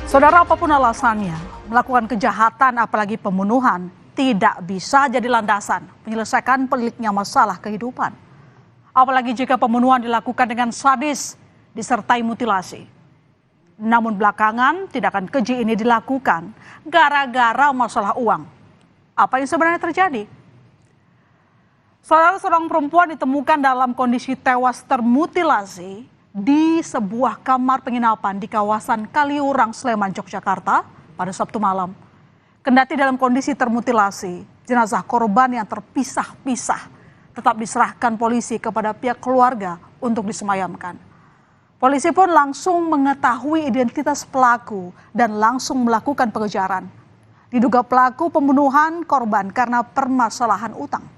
Saudara, apapun alasannya, melakukan kejahatan apalagi pembunuhan tidak bisa jadi landasan menyelesaikan peliknya masalah kehidupan. Apalagi jika pembunuhan dilakukan dengan sadis disertai mutilasi. Namun belakangan tindakan keji ini dilakukan gara-gara masalah uang. Apa yang sebenarnya terjadi? Saudara, seorang perempuan ditemukan dalam kondisi tewas termutilasi di sebuah kamar penginapan di kawasan Kaliurang, Sleman, Yogyakarta pada Sabtu malam. Kendati dalam kondisi termutilasi, jenazah korban yang terpisah-pisah tetap diserahkan polisi kepada pihak keluarga untuk disemayamkan. Polisi pun langsung mengetahui identitas pelaku dan langsung melakukan pengejaran. Diduga pelaku pembunuhan korban karena permasalahan utang.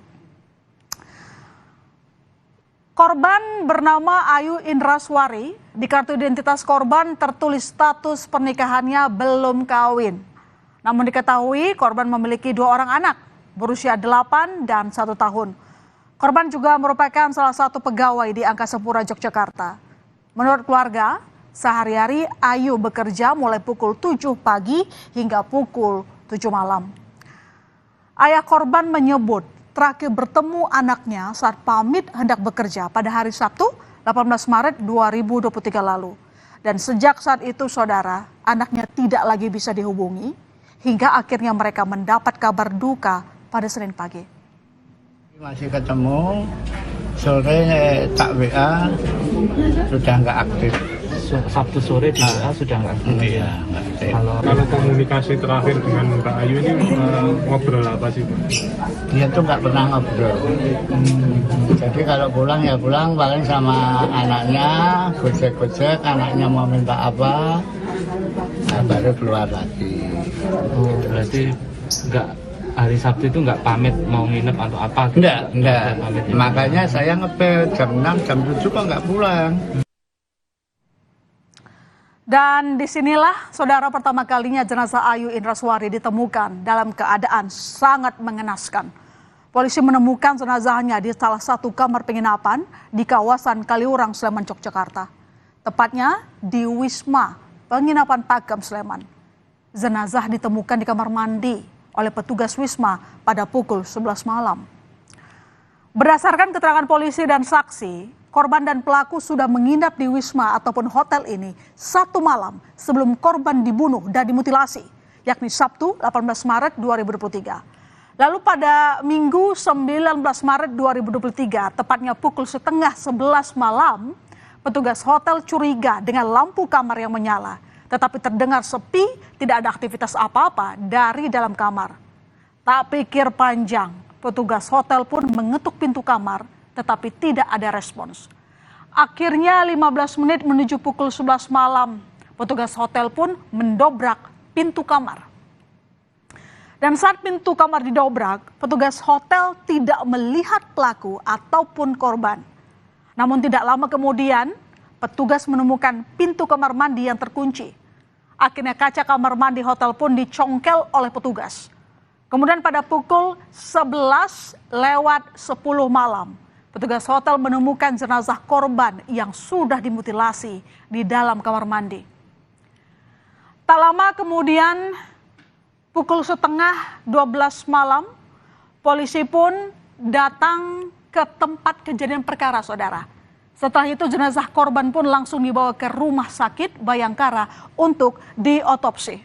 Korban bernama Ayu Indraswari, di kartu identitas korban tertulis status pernikahannya belum kawin. Namun diketahui korban memiliki 2 orang anak berusia 8 dan 1 tahun. Korban juga merupakan salah satu pegawai di Angkasa Pura, Yogyakarta. Menurut keluarga, sehari-hari Ayu bekerja mulai pukul 7 pagi hingga pukul 7 malam. Ayah korban menyebut terakhir bertemu anaknya saat pamit hendak bekerja pada hari Sabtu 18 Maret 2023 lalu. Dan sejak saat itu saudara, anaknya tidak lagi bisa dihubungi hingga akhirnya mereka mendapat kabar duka pada Senin pagi. Masih ketemu, sore tak WA, sudah nggak aktif. Sabtu sore di WA sudah nggak aktif. Iya, nggak aktif. Kalau komunikasi terakhir dengan Mbak Ayu ini ngobrol apa sih, Pak? Dia tuh nggak pernah ngobrol. Jadi kalau pulang ya pulang paling sama anaknya, gojek-gojek, anaknya mau minta apa, nah baru keluar lagi. Oh, berarti nggak hari Sabtu itu nggak pamit mau nginep atau apa? Enggak. Pamit ya? Makanya saya ngepel jam 6, jam 7 kok nggak pulang. Dan disinilah saudara pertama kalinya jenazah Ayu Indraswari ditemukan dalam keadaan sangat mengenaskan. Polisi menemukan jenazahnya di salah satu kamar penginapan di kawasan Kaliurang, Sleman, Yogyakarta. Tepatnya di Wisma Penginapan Pagam, Sleman. Jenazah ditemukan di kamar mandi oleh petugas Wisma pada pukul 11 malam. Berdasarkan keterangan polisi dan saksi, korban dan pelaku sudah menginap di Wisma ataupun hotel ini 1 malam sebelum korban dibunuh dan dimutilasi, yakni Sabtu 18 Maret 2023. Lalu pada Minggu 19 Maret 2023, tepatnya pukul 10:30 malam, petugas hotel curiga dengan lampu kamar yang menyala, tetapi terdengar sepi, tidak ada aktivitas apa-apa dari dalam kamar. Tak pikir panjang, petugas hotel pun mengetuk pintu kamar, tetapi tidak ada respons. Akhirnya 15 menit menuju pukul 11 malam, petugas hotel pun mendobrak pintu kamar. Dan saat pintu kamar didobrak, petugas hotel tidak melihat pelaku ataupun korban. Namun tidak lama kemudian, petugas menemukan pintu kamar mandi yang terkunci. Akhirnya kaca kamar mandi hotel pun dicongkel oleh petugas. Kemudian pada pukul 11:10 malam, petugas hotel menemukan jenazah korban yang sudah dimutilasi di dalam kamar mandi. Tak lama kemudian, pukul 11:30 malam, polisi pun datang ke tempat kejadian perkara, saudara. Setelah itu jenazah korban pun langsung dibawa ke Rumah Sakit Bayangkara untuk diotopsi.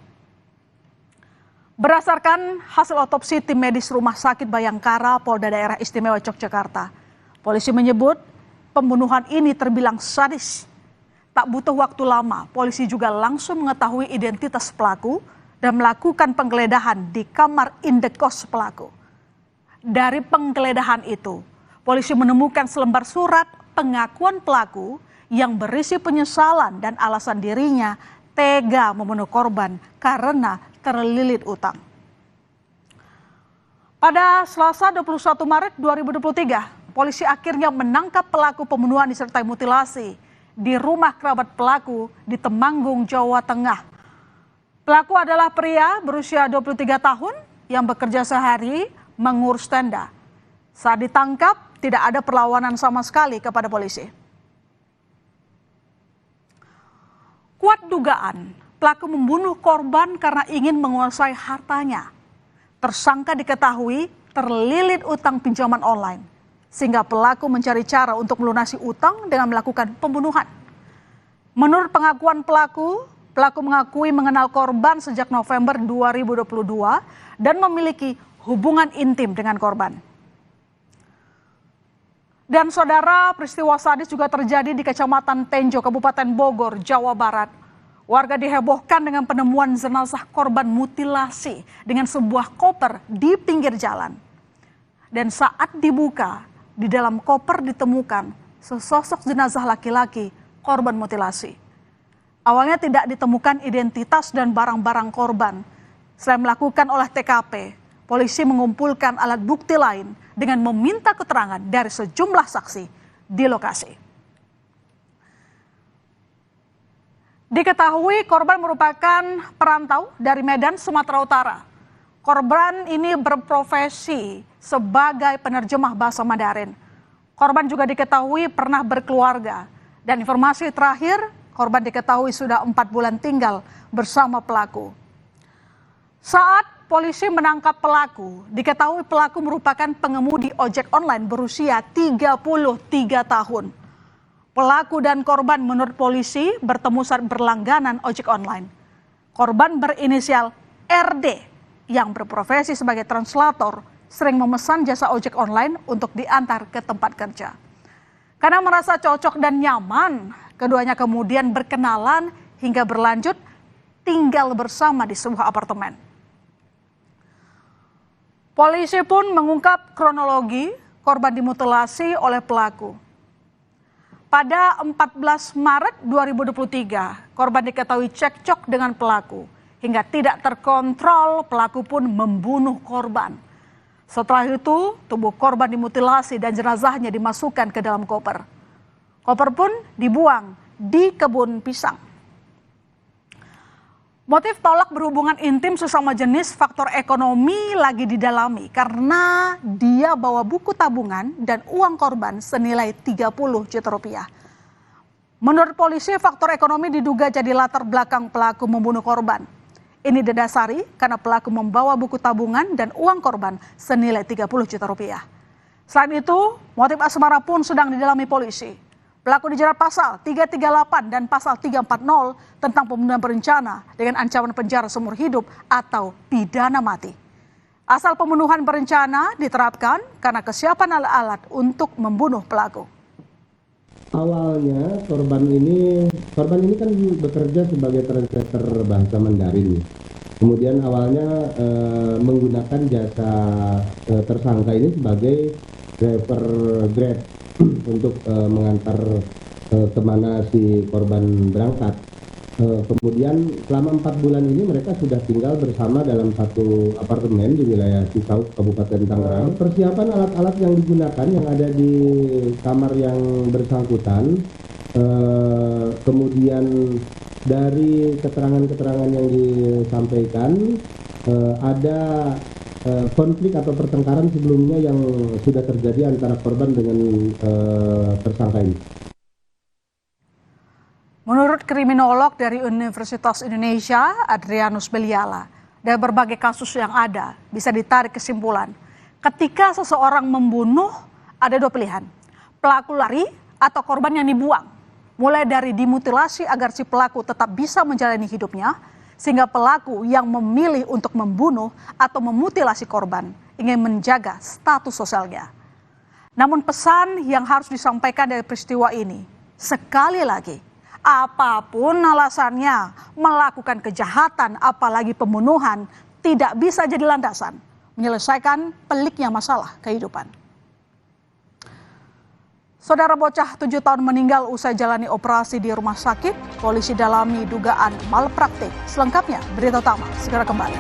Berdasarkan hasil otopsi tim medis Rumah Sakit Bayangkara Polda Daerah Istimewa Yogyakarta, polisi menyebut pembunuhan ini terbilang sadis. Tak butuh waktu lama, polisi juga langsung mengetahui identitas pelaku dan melakukan penggeledahan di kamar indekos pelaku. Dari penggeledahan itu, polisi menemukan selembar surat pengakuan pelaku yang berisi penyesalan dan alasan dirinya tega membunuh korban karena terlilit utang. Pada Selasa 21 Maret 2023, polisi akhirnya menangkap pelaku pembunuhan disertai mutilasi di rumah kerabat pelaku di Temanggung, Jawa Tengah. Pelaku adalah pria berusia 23 tahun yang bekerja sehari mengurus tenda. Saat ditangkap, tidak ada perlawanan sama sekali kepada polisi. Kuat dugaan pelaku membunuh korban karena ingin menguasai hartanya. Tersangka diketahui terlilit utang pinjaman online, sehingga pelaku mencari cara untuk melunasi utang dengan melakukan pembunuhan. Menurut pengakuan pelaku mengakui mengenal korban sejak November 2022 dan memiliki hubungan intim dengan korban. Dan saudara, peristiwa sadis juga terjadi di Kecamatan Tenjo, Kabupaten Bogor, Jawa Barat. Warga dihebohkan dengan penemuan jenazah korban mutilasi dengan sebuah koper di pinggir jalan. Dan saat dibuka, di dalam koper ditemukan sesosok jenazah laki-laki korban mutilasi. Awalnya tidak ditemukan identitas dan barang-barang korban. Selain melakukan olah TKP, polisi mengumpulkan alat bukti lain dengan meminta keterangan dari sejumlah saksi di lokasi. Diketahui korban merupakan perantau dari Medan, Sumatera Utara. Korban ini berprofesi sebagai penerjemah bahasa Mandarin. Korban juga diketahui pernah berkeluarga. Dan informasi terakhir, korban diketahui sudah 4 bulan tinggal bersama pelaku. Saat polisi menangkap pelaku, diketahui pelaku merupakan pengemudi ojek online berusia 33 tahun. Pelaku dan korban menurut polisi bertemu saat berlangganan ojek online. Korban berinisial RD yang berprofesi sebagai translator sering memesan jasa ojek online untuk diantar ke tempat kerja. Karena merasa cocok dan nyaman, keduanya kemudian berkenalan hingga berlanjut tinggal bersama di sebuah apartemen. Polisi pun mengungkap kronologi korban dimutilasi oleh pelaku. Pada 14 Maret 2023, korban diketahui cekcok dengan pelaku. Hingga tidak terkontrol, pelaku pun membunuh korban. Setelah itu, tubuh korban dimutilasi dan jenazahnya dimasukkan ke dalam koper. Koper pun dibuang di kebun pisang. Motif tolak berhubungan intim sesama jenis faktor ekonomi lagi didalami karena dia bawa buku tabungan dan uang korban senilai 30 juta rupiah. Menurut polisi, faktor ekonomi diduga jadi latar belakang pelaku membunuh korban. Ini didasari karena pelaku membawa buku tabungan dan uang korban senilai 30 juta rupiah. Selain itu, motif asmara pun sedang didalami polisi. Pelaku dijerat pasal 338 dan pasal 340 tentang pembunuhan berencana dengan ancaman penjara seumur hidup atau pidana mati. Asal pembunuhan berencana diterapkan karena kesiapan alat-alat untuk membunuh pelaku. Awalnya korban ini kan bekerja sebagai translator bahasa Mandarin. Kemudian awalnya menggunakan jasa tersangka ini sebagai driver Grab untuk mengantar kemana si korban berangkat. Kemudian selama 4 bulan ini mereka sudah tinggal bersama dalam satu apartemen di wilayah Cisauk, Kabupaten Tangerang. Persiapan alat-alat yang digunakan yang ada di kamar yang bersangkutan, kemudian dari keterangan-keterangan yang disampaikan ada konflik atau pertengkaran sebelumnya yang sudah terjadi antara korban dengan tersangka ini. Menurut kriminolog dari Universitas Indonesia, Adrianus Beliala, dari berbagai kasus yang ada, bisa ditarik kesimpulan. Ketika seseorang membunuh, ada 2 pilihan. Pelaku lari atau korban yang dibuang. Mulai dari dimutilasi agar si pelaku tetap bisa menjalani hidupnya, sehingga pelaku yang memilih untuk membunuh atau memutilasi korban ingin menjaga status sosialnya. Namun pesan yang harus disampaikan dari peristiwa ini, sekali lagi, apapun alasannya, melakukan kejahatan apalagi pembunuhan tidak bisa jadi landasan menyelesaikan peliknya masalah kehidupan. Saudara, bocah 7 tahun meninggal usai jalani operasi di rumah sakit. Polisi dalami dugaan malpraktik. Selengkapnya berita utama segera kembali.